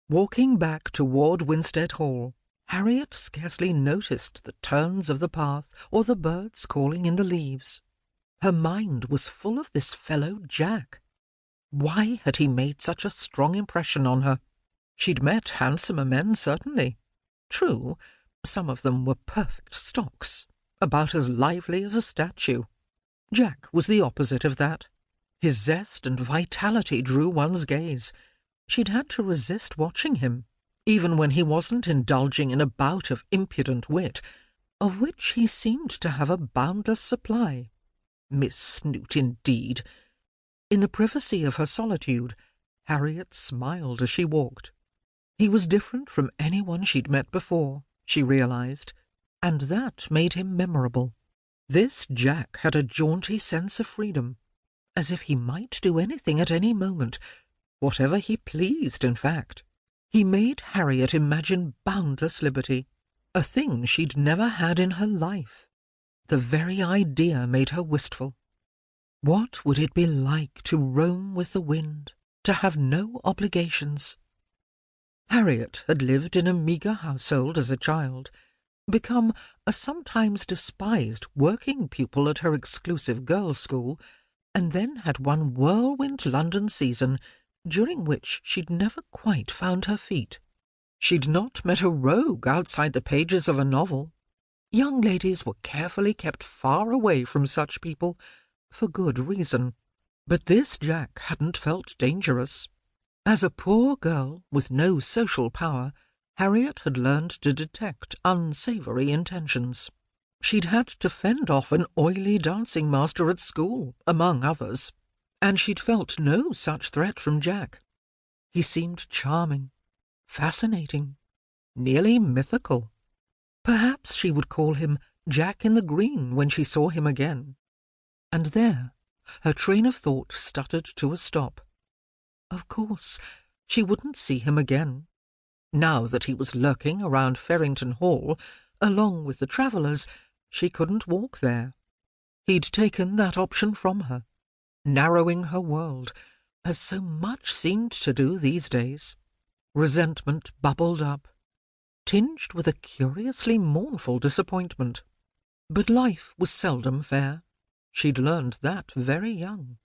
Walking back toward Winstead Hall, Harriet scarcely noticed the turns of the path or the birds calling in the leaves. Her mind was full of this fellow Jack. Why had he made such a strong impression on her? She'd met handsomer men, certainly. True, some of them were perfect stocks, about as lively as a statue. Jack was the opposite of that. His zest and vitality drew one's gaze. She'd had to resist watching him, even when he wasn't indulging in a bout of impudent wit, of which he seemed to have a boundless supply. Miss Snoot, indeed. In the privacy of her solitude, Harriet smiled as she walked. He was different from anyone she'd met before, she realized, and that made him memorable. This Jack had a jaunty sense of freedom, as if he might do anything at any moment, whatever he pleased, in fact. He made Harriet imagine boundless liberty, a thing she'd never had in her life. The very idea made her wistful. What would it be like to roam with the wind, to have no obligations? Harriet had lived in a meagre household as a child, become a sometimes despised working pupil at her exclusive girls' school, and then had one whirlwind London season during which she'd never quite found her feet. She'd not met a rogue outside the pages of a novel. Young ladies were carefully kept far away from such people, for good reason. But this Jack hadn't felt dangerous. As a poor girl with no social power, Harriet had learned to detect unsavoury intentions. She'd had to fend off an oily dancing master at school, among others, and she'd felt no such threat from Jack. He seemed charming, fascinating, nearly mythical. Perhaps she would call him Jack in the Green when she saw him again. And there, her train of thought stuttered to a stop. Of course, she wouldn't see him again. Now that he was lurking around Ferrington Hall, along with the travellers, she couldn't walk there. He'd taken that option from her, narrowing her world, as so much seemed to do these days. Resentment bubbled up, tinged with a curiously mournful disappointment. But life was seldom fair. She'd learned that very young.